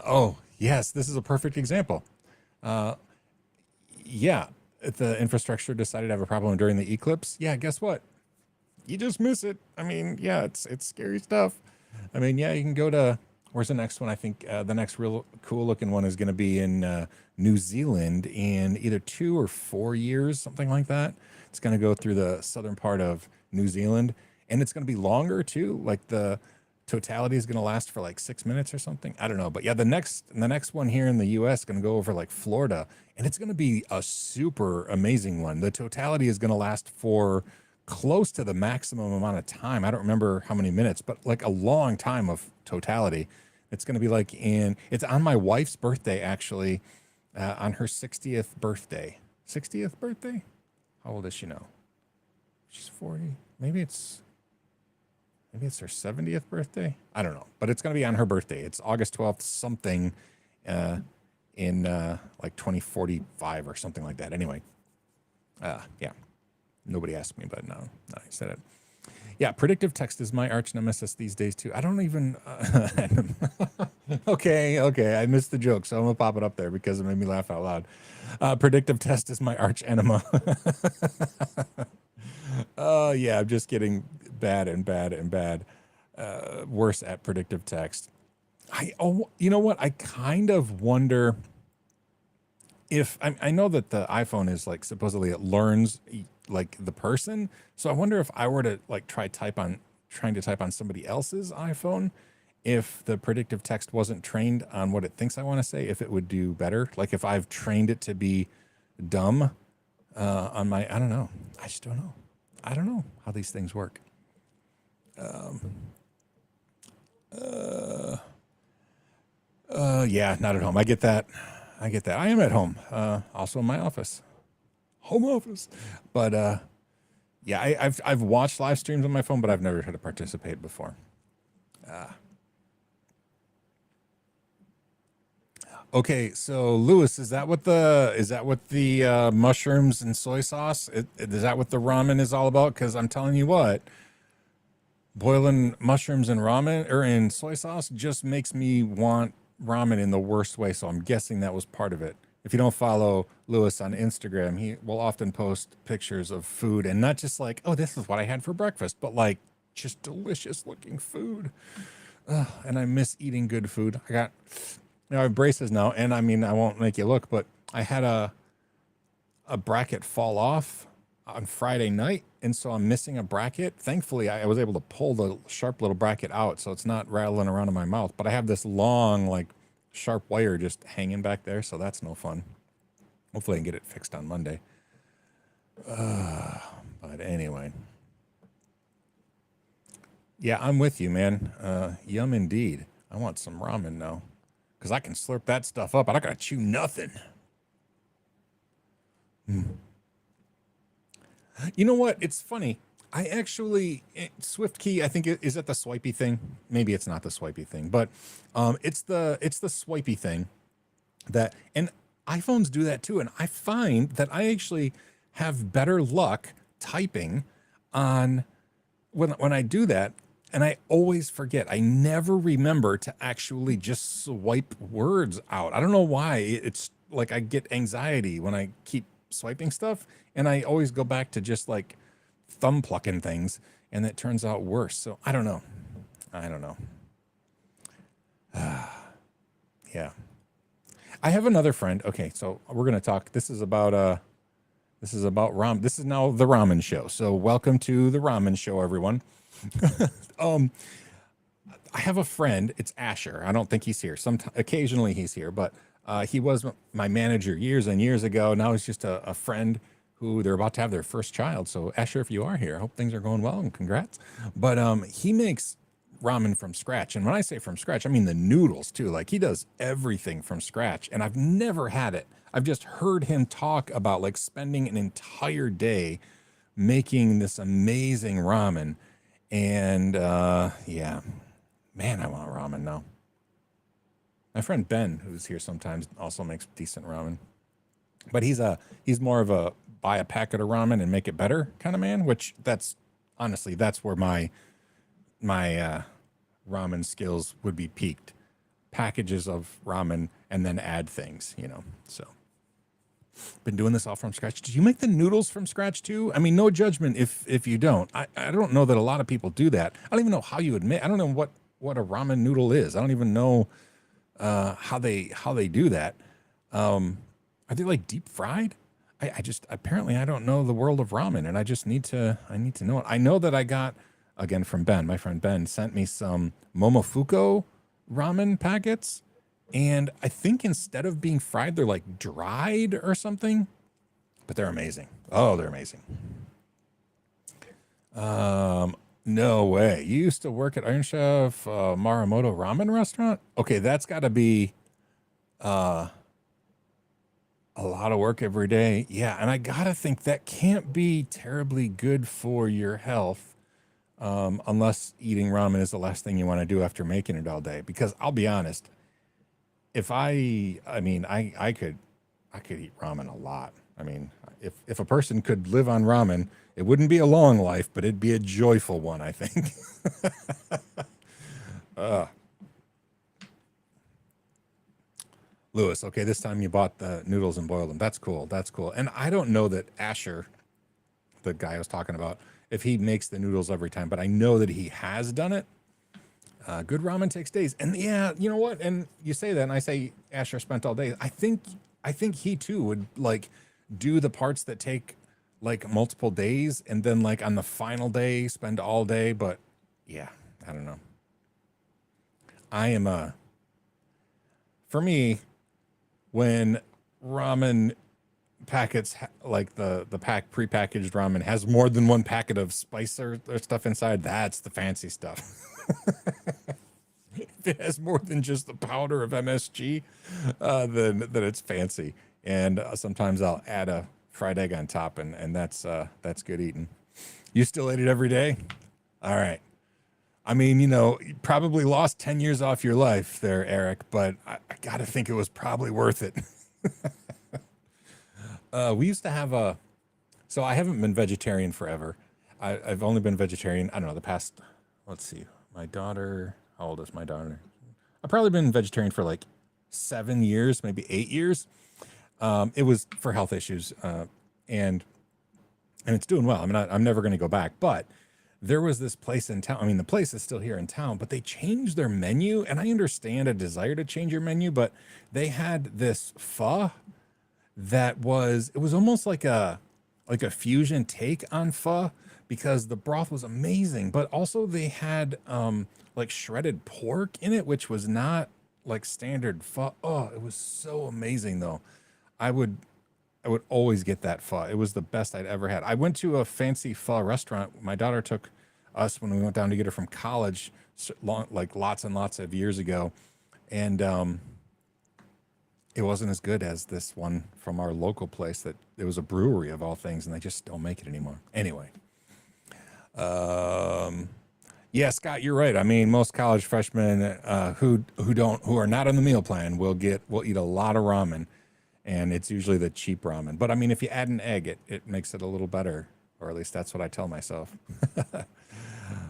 oh, yes, this is a perfect example. Yeah, if the infrastructure decided to have a problem during the eclipse, yeah, guess what? You just miss it. I mean, yeah, it's scary stuff. I mean, yeah, you can go to Where's the next one? I think the next real cool looking one is going to be in New Zealand in either 2 or 4 years, something like that. It's going to go through the southern part of New Zealand, and it's going to be longer too. Like the totality is going to last for like 6 minutes or something. I don't know, but yeah, the next one here in the U.S. is going to go over like Florida, and it's going to be a super amazing one. The totality is going to last for close to the maximum amount of time. I don't remember how many minutes, but like a long time of totality. It's going to be like it's on my wife's birthday, actually, on her 60th birthday. 60th birthday? How old is she now? She's 40. Maybe it's her 70th birthday. I don't know, but it's going to be on her birthday. It's August 12th, something in like 2045 or something like that. Anyway, yeah. Nobody asked me, but no, I said it. Yeah, predictive text is my arch nemesis these days too. I don't even. Okay, I missed the joke, so I'm gonna pop it up there because it made me laugh out loud. Predictive text is my arch enema. Yeah, I'm just getting bad and bad. Worse at predictive text. You know what? I kind of wonder if I know that the iPhone is like supposedly it learns like the person. So I wonder if I were to like trying to type on somebody else's iPhone, if the predictive text wasn't trained on what it thinks I want to say, if it would do better. Like if I've trained it to be dumb on my, I don't know. I just don't know. I don't know how these things work. Yeah, not at home. I get that. I am at home. Also in my office. Home office. But yeah, I've watched live streams on my phone, but I've never had to participate before. Okay, so Lewis, is that what the mushrooms and soy sauce? Is that what the ramen is all about? Because I'm telling you what, boiling mushrooms and ramen or in soy sauce just makes me want ramen in the worst way. So I'm guessing that was part of it. If you don't follow Lewis on Instagram, he will often post pictures of food, and not just like, oh, this is what I had for breakfast, but like just delicious looking food. And I miss eating good food. I have braces now, and I mean, I won't make you look, but I had a bracket fall off on Friday night, and so I'm missing a bracket. Thankfully, I was able to pull the sharp little bracket out, so it's not rattling around in my mouth, but I have this long, like, sharp wire just hanging back there, so that's no fun. Hopefully I can get it fixed on Monday. But anyway. Yeah, I'm with you, man. Yum indeed. I want some ramen now, because I can slurp that stuff up. I don't got to chew nothing. You know what? It's funny. I actually, SwiftKey, I think, is it the swipey thing? Maybe it's not the swipey thing, but it's the swipey thing that, and iPhones do that too. And I find that I actually have better luck typing on when I do that. And I always forget. I never remember to actually just swipe words out. I don't know why. It's like I get anxiety when I keep swiping stuff, and I always go back to just like thumb plucking things, and it turns out worse. So I don't know. Yeah. I have another friend. Okay, so we're gonna talk. This is about ramen. This is now the ramen show. So welcome to the ramen show, everyone. I have a friend. It's Asher. I don't think he's here. Occasionally he's here, but he was my manager years and years ago. Now he's just a friend who they're about to have their first child. So Asher, if you are here, I hope things are going well and congrats. But he makes ramen from scratch. And when I say from scratch, I mean the noodles too. Like he does everything from scratch. And I've never had it. I've just heard him talk about like spending an entire day making this amazing ramen. And yeah, man, I want ramen now. My friend Ben, who's here sometimes, also makes decent ramen. But he's more of a buy a packet of ramen and make it better kind of man, which that's where my ramen skills would be peaked. Packages of ramen and then add things, so. Been doing this all from scratch. Did you make the noodles from scratch too? I mean, no judgment if you don't. I don't know that a lot of people do that. I don't even know how you would make. I don't know what what a ramen noodle is. I don't even know how they do that. Are they like deep fried? I just apparently I don't know the world of ramen, and I need to know it. I know that I got again from Ben, my friend Ben sent me some Momofuku ramen packets, and I think instead of being fried, they're like dried or something. But they're amazing. Oh, they're amazing. No way. You used to work at Iron Chef Maramoto Ramen Restaurant? Okay, that's got to be a lot of work every day. Yeah, and I got to think that can't be terribly good for your health unless eating ramen is the last thing you want to do after making it all day. Because I'll be honest, if I could eat ramen a lot. I mean, if a person could live on ramen, it wouldn't be a long life, but it'd be a joyful one, I think. Lewis, okay, this time you bought the noodles and boiled them. That's cool. That's cool. And I don't know that Asher, the guy I was talking about, if he makes the noodles every time, but I know that he has done it. Good ramen takes days. And yeah, you know what? And you say that, and I say Asher spent all day. I think he too would like do the parts that take like multiple days, and then like on the final day spend all day. But yeah, I don't know. I am for me, when ramen packets like the prepackaged ramen has more than one packet of spice or stuff inside, that's the fancy stuff. If it has more than just the powder of MSG, then it's fancy. And sometimes I'll add a fried egg on top, and that's good eating. You still eat it every day? All right. I mean, you probably lost 10 years off your life there, Eric, but I got to think it was probably worth it. We used to have so I haven't been vegetarian forever. I've only been vegetarian, I don't know, the past, let's see, my daughter, how old is my daughter? I've probably been vegetarian for like 7 years, maybe 8 years. It was for health issues, and it's doing well. I'm never going to go back, but there was this place in town. I mean, the place is still here in town, but they changed their menu, and I understand a desire to change your menu, but they had this pho that was almost like a fusion take on pho, because the broth was amazing, but also they had like shredded pork in it, which was not like standard pho. Oh, it was so amazing though. I would always get that pho. It was the best I'd ever had. I went to a fancy pho restaurant. My daughter took us when we went down to get her from college, like lots and lots of years ago, and it wasn't as good as this one from our local place. That it was a brewery of all things, and they just don't make it anymore. Anyway, yeah, Scott, you're right. I mean, most college freshmen who are not on the meal plan will eat a lot of ramen. And it's usually the cheap ramen. But I mean, if you add an egg, it makes it a little better, or at least that's what I tell myself.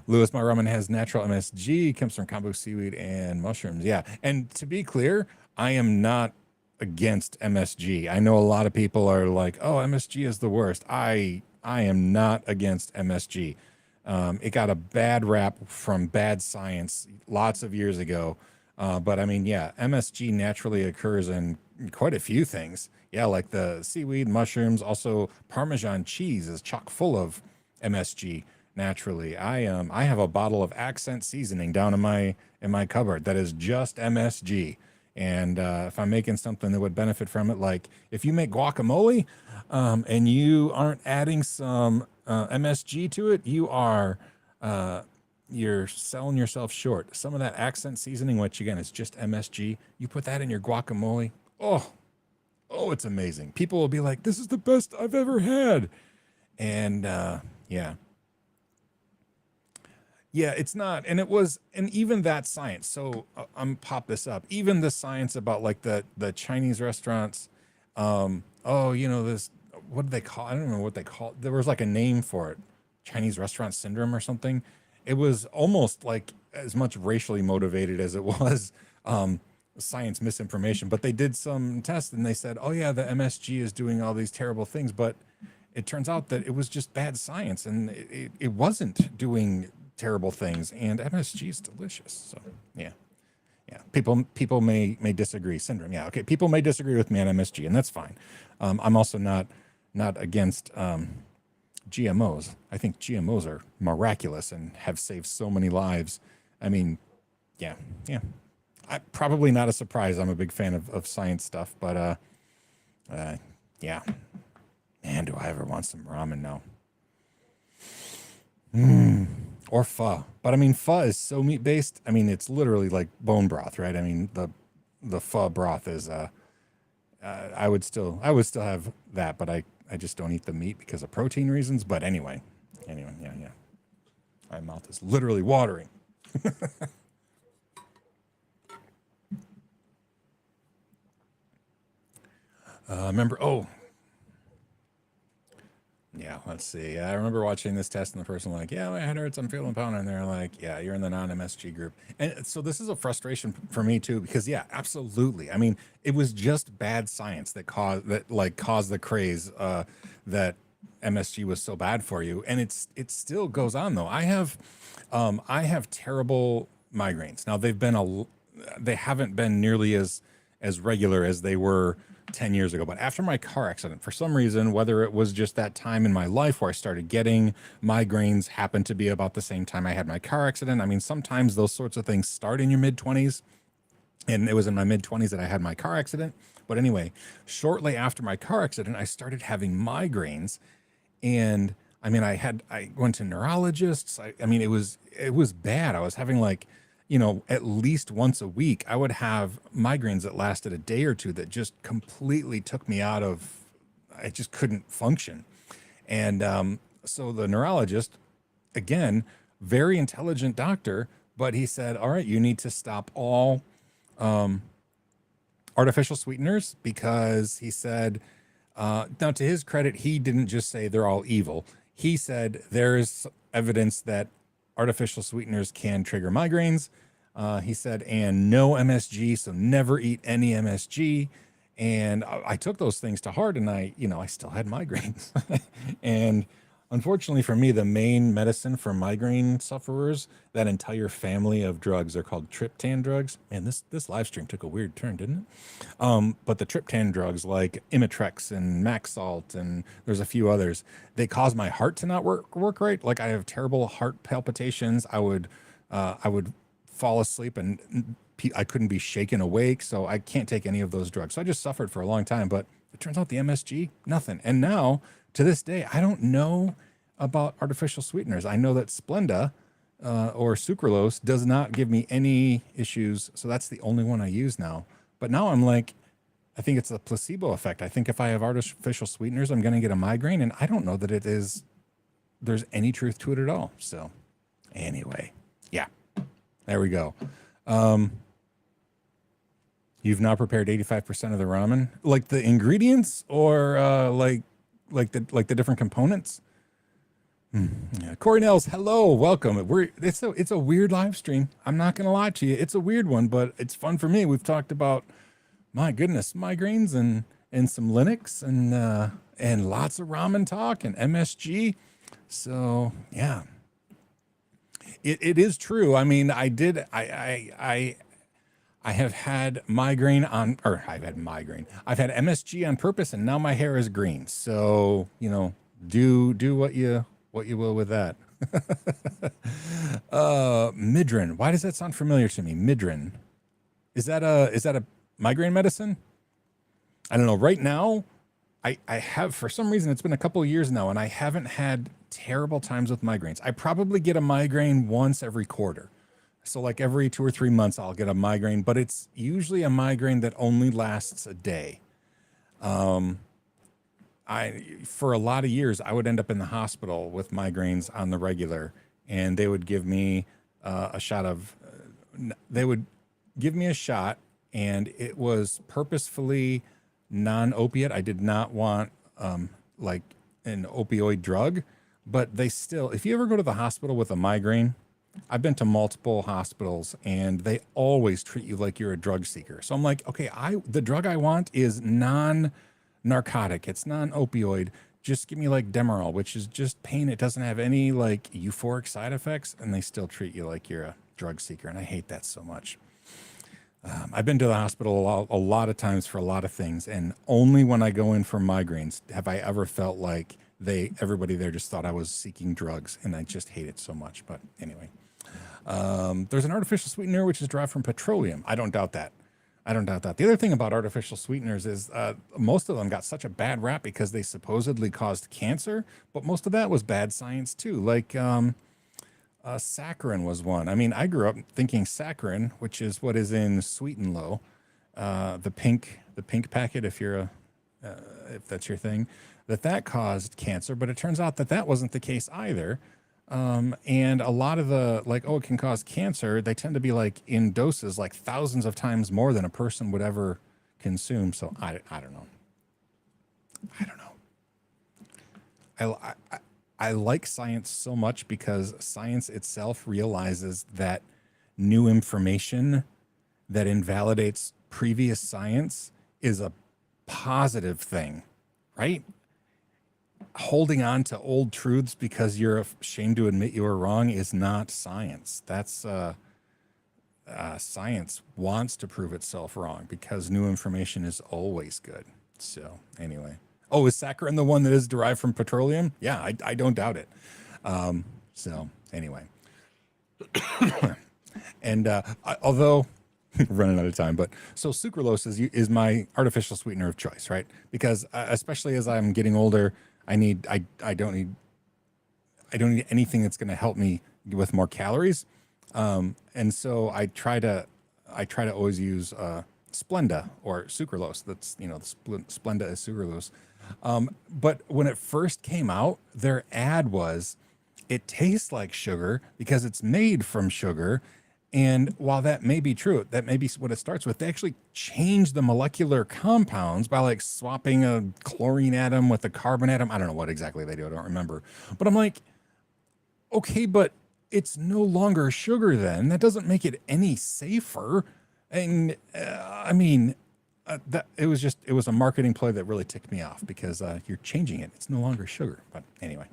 Lewis, my ramen has natural MSG, comes from kombu seaweed and mushrooms. Yeah, and to be clear, I am not against MSG. I know a lot of people are like, "Oh, MSG is the worst." I am not against MSG. It got a bad rap from bad science lots of years ago. But I mean, yeah, MSG naturally occurs in quite a few things. Yeah, like the seaweed, mushrooms, also Parmesan cheese is chock full of MSG naturally. I have a bottle of accent seasoning down in my cupboard that is just MSG. And if I'm making something that would benefit from it, like if you make guacamole and you aren't adding some MSG to it, you're selling yourself short. Some of that accent seasoning, which again is just MSG, you put that in your guacamole. Oh, it's amazing. People will be like, "This is the best I've ever had," and yeah, it's not. And it was, and even that science. So I'm pop this up. Even the science about like the Chinese restaurants. This, what did they call? I don't know what they call. There was like a name for it, Chinese restaurant syndrome or something. It was almost like as much racially motivated as it was science misinformation. But they did some tests and they said, "Oh yeah, the MSG is doing all these terrible things," but it turns out that it was just bad science, and it wasn't doing terrible things, and MSG is delicious. So yeah. Yeah, people may disagree. Syndrome, yeah, okay. People may disagree with me on MSG, and that's fine. I'm also not against GMOs. I think GMOs are miraculous and have saved so many lives. I mean, yeah. Probably not a surprise. I'm a big fan of science stuff, but yeah. Man, do I ever want some ramen now? Or pho. But I mean, pho is so meat based. I mean, it's literally like bone broth, right? I mean, the pho broth is I would still have that, but I just don't eat the meat because of protein reasons. But anyway, yeah. My mouth is literally watering. Remember, yeah, let's see. I remember watching this test and the person like, yeah, my head hurts, I'm feeling pound. And they're like, yeah, you're in the non-MSG group. And so this is a frustration for me too, because yeah, absolutely. I mean, it was just bad science that caused the craze that MSG was so bad for you. And it still goes on though. I have terrible migraines. Now they haven't been nearly as regular as they were 10 years ago. But after my car accident, for some reason, whether it was just that time in my life where I started getting migraines, happened to be about the same time I had my car accident. I mean, sometimes those sorts of things start in your mid-20s. And it was in my mid-20s that I had my car accident. But anyway, shortly after my car accident, I started having migraines. And I mean, I went to neurologists. I mean, it was bad. I was having like, at least once a week, I would have migraines that lasted a day or two that just completely took me out of, I just couldn't function. And so the neurologist, again, very intelligent doctor, but he said, all right, you need to stop all artificial sweeteners, because he said, now to his credit, he didn't just say they're all evil. He said there's evidence that artificial sweeteners can trigger migraines. He said, and no MSG, so never eat any MSG. And I took those things to heart, and I still had migraines. And unfortunately for me, the main medicine for migraine sufferers, that entire family of drugs, are called triptan drugs. And this live stream took a weird turn, didn't it? But the triptan drugs like Imitrex and Maxalt, and there's a few others, they cause my heart to not work right. Like I have terrible heart palpitations. I would fall asleep and I couldn't be shaken awake. So I can't take any of those drugs. So I just suffered for a long time, but it turns out the MSG, nothing. And now to this day, I don't know about artificial sweeteners. I know that Splenda or sucralose does not give me any issues. So that's the only one I use now. But now I'm like, I think it's a placebo effect. I think if I have artificial sweeteners, I'm going to get a migraine. And I don't know that there's any truth to it at all. So anyway, yeah, there we go. You've now prepared 85% of the ramen, like the ingredients, or like the different components. Yeah. Corey Nels, hello, welcome. It's a weird live stream. I'm not gonna lie to you, it's a weird one, but it's fun for me. We've talked about, my goodness, migraines and some Linux and lots of ramen talk and MSG. So yeah, it is true. I mean, I have had migraine I've had MSG on purpose, and now my hair is green. So, do what you will with that. Midrin. Why does that sound familiar to me? Midrin. Is that a migraine medicine? I don't know. Right now, I have, for some reason, it's been a couple of years now, and I haven't had terrible times with migraines. I probably get a migraine once every quarter. So like every 2 or 3 months, I'll get a migraine, but it's usually a migraine that only lasts a day. For a lot of years, I would end up in the hospital with migraines on the regular, and they would give me a shot, and it was purposefully non-opiate. I did not want like an opioid drug, but they still, if you ever go to the hospital with a migraine, I've been to multiple hospitals, and they always treat you like you're a drug seeker. So I'm like, okay, the drug I want is non-narcotic. It's non-opioid. just give me like Demerol, which is just pain. It doesn't have any like euphoric side effects, and they still treat you like you're a drug seeker. And I hate that so much. I've been to the hospital a lot of times for a lot of things, and only when I go in for migraines have I ever felt like everybody there just thought I was seeking drugs, and I just hate it so much. But anyway, there's an artificial sweetener which is derived from petroleum. I don't doubt that. I don't doubt that. The other thing about artificial sweeteners is most of them got such a bad rap because they supposedly caused cancer, but most of that was bad science too. Like saccharin was one. I mean, I grew up thinking saccharin, which is what is in Sweet and Low, the pink packet, if that's your thing, that caused cancer. But it turns out that wasn't the case either. And a lot of the it can cause cancer. They tend to be like in doses like thousands of times more than a person would ever consume. So I don't know. I like science so much because science itself realizes that new information that invalidates previous science is a positive thing, right? Holding on to old truths because you're ashamed to admit you were wrong is not science. That's science wants to prove itself wrong because new information is always good. So anyway. Oh, is saccharin the one that is derived from petroleum? Yeah, I don't doubt it. So anyway, and although running out of time, but so sucralose is my artificial sweetener of choice, right? Because especially as I'm getting older, I don't need anything that's going to help me with more calories, and so I try to always use Splenda or sucralose. That's the Splenda is sucralose. But when it first came out, their ad was, it tastes like sugar because it's made from sugar. And while that may be true, that may be what it starts with, they actually change the molecular compounds by like swapping a chlorine atom with a carbon atom. I don't know what exactly they do. I don't remember. But I'm like, okay, but it's no longer sugar then. That doesn't make it any safer. And it was a marketing play that really ticked me off because you're changing it. It's no longer sugar. But anyway,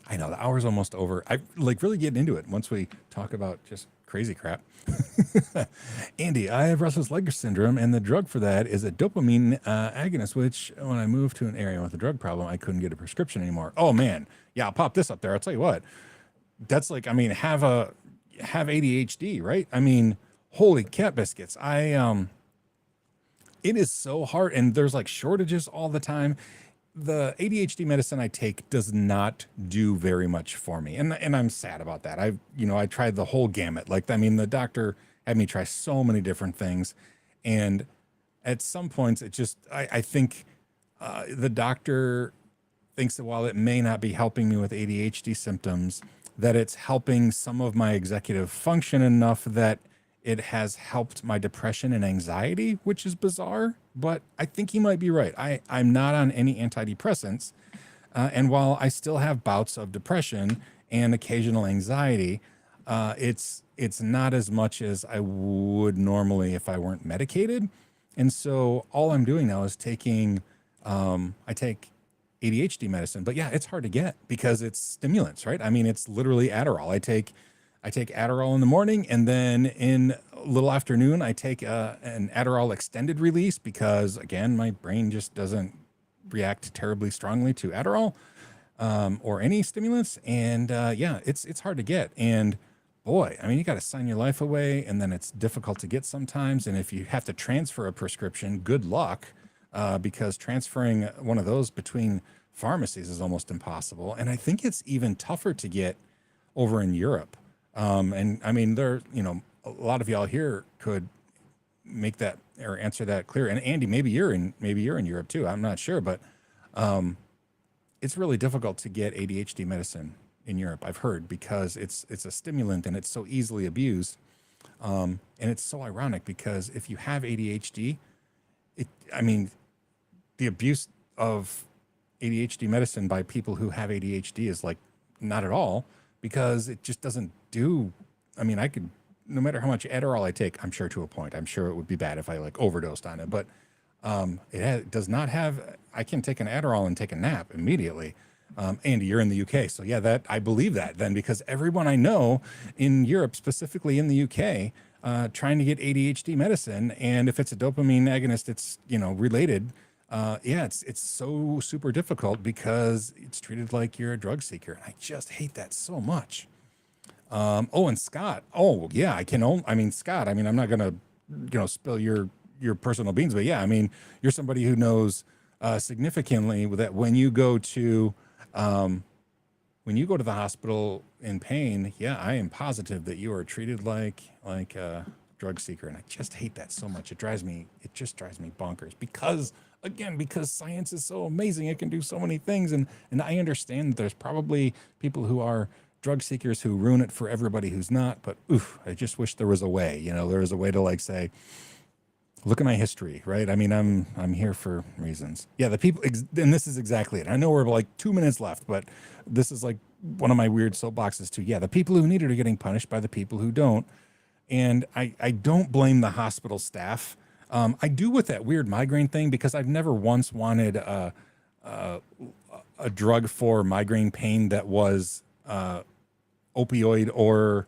I know the hour's almost over. I really get into it once we talk about just crazy crap. Andy, I have restless leg syndrome, and the drug for that is a dopamine agonist, which when I moved to an area with a drug problem, I couldn't get a prescription anymore. Oh man. Yeah, I'll pop this up there. I'll tell you what, that's like, have ADHD, right? Holy cat biscuits. It is so hard, and there's like shortages all the time. The ADHD medicine I take does not do very much for me, and I'm sad about that. I tried the whole gamut. The doctor had me try so many different things, and at some points it just I think the doctor thinks that while it may not be helping me with ADHD symptoms, that it's helping some of my executive function enough that it has helped my depression and anxiety, which is bizarre, but I think he might be right. I'm not on any antidepressants. And while I still have bouts of depression and occasional anxiety, it's not as much as I would normally if I weren't medicated. And so all I'm doing now is taking, I take ADHD medicine, but yeah, it's hard to get because it's stimulants, right? It's literally Adderall. I take Adderall in the morning, and then in a little afternoon, I take an Adderall extended release because, again, my brain just doesn't react terribly strongly to Adderall or any stimulants. And it's hard to get. And boy, you got to sign your life away, and then it's difficult to get sometimes. And if you have to transfer a prescription, good luck, because transferring one of those between pharmacies is almost impossible. And I think it's even tougher to get over in Europe. There, a lot of y'all here could make that or answer that clear. And Andy, maybe you're in Europe too. I'm not sure, but it's really difficult to get ADHD medicine in Europe, I've heard, because it's a stimulant and it's so easily abused. And it's so ironic because if you have ADHD, the abuse of ADHD medicine by people who have ADHD is like not at all, because it just doesn't do. I could, no matter how much Adderall I take, I'm sure to a point, I'm sure it would be bad if I like overdosed on it, but It does not have. I can take an Adderall and take a nap immediately. Andy, you're in the UK, so yeah, that I believe that then, because everyone I know in Europe, specifically in the UK, trying to get ADHD medicine, and if it's a dopamine agonist, it's related. Yeah, it's so super difficult because it's treated like you're a drug seeker, and I just hate that so much. Oh, and Scott. Oh, yeah, I can only. I mean, Scott. I mean, I'm not gonna, spill your personal beans, but yeah, I mean, you're somebody who knows significantly that when you go to the hospital in pain, yeah, I am positive that you are treated like a drug seeker, and I just hate that so much. It just drives me bonkers because science is so amazing. It can do so many things, and I understand that there's probably people who are drug seekers who ruin it for everybody who's not. But I just wish there was a way. There was a way to like say, look at my history, right? I mean, I'm here for reasons. Yeah, the people, and this is exactly it. I know we're like 2 minutes left, but this is like one of my weird soapboxes too. Yeah, the people who need it are getting punished by the people who don't, and I don't blame the hospital staff. I do with that weird migraine thing because I've never once wanted a drug for migraine pain that was opioid or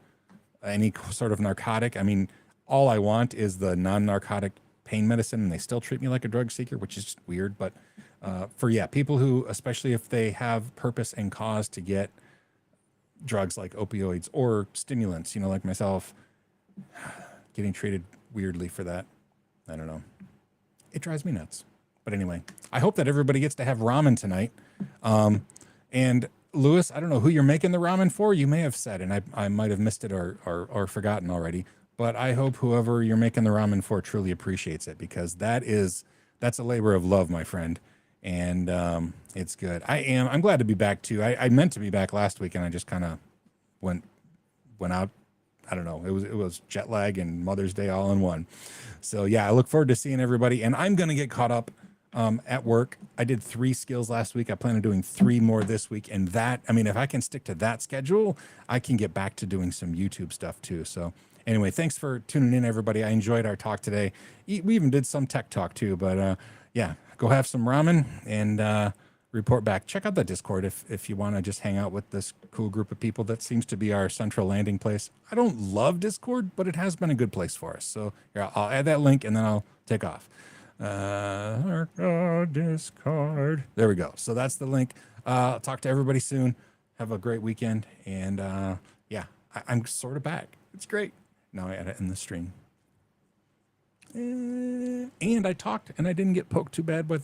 any sort of narcotic. I mean, all I want is the non-narcotic pain medicine, and they still treat me like a drug seeker, which is just weird. But people who, especially if they have purpose and cause to get drugs like opioids or stimulants, like myself, getting treated weirdly for that, I don't know. It drives me nuts. But anyway, I hope that everybody gets to have ramen tonight. And Lewis, I don't know who you're making the ramen for. You may have said, and I might have missed it or forgotten already. But I hope whoever you're making the ramen for truly appreciates it, because that's a labor of love, my friend. And it's good. I'm glad to be back too. I meant to be back last week, and I just kind of went out. I don't know. It was jet lag and Mother's Day all in one. So yeah, I look forward to seeing everybody, and I'm gonna get caught up at work. I did 3 skills last week. I plan on doing 3 more this week, and if I can stick to that schedule, I can get back to doing some YouTube stuff too. So anyway, thanks for tuning in, everybody. I enjoyed our talk today. We even did some tech talk too, but yeah, go have some ramen and report back. Check out the Discord if you want to just hang out with this cool group of people. That seems to be our central landing place. I don't love Discord, but it has been a good place for us. So here, I'll add that link and then I'll take off. Discord. There we go. So that's the link. I'll talk to everybody soon. Have a great weekend. And yeah, I'm sort of back. It's great. Now I edit in the stream. And I talked and I didn't get poked too bad with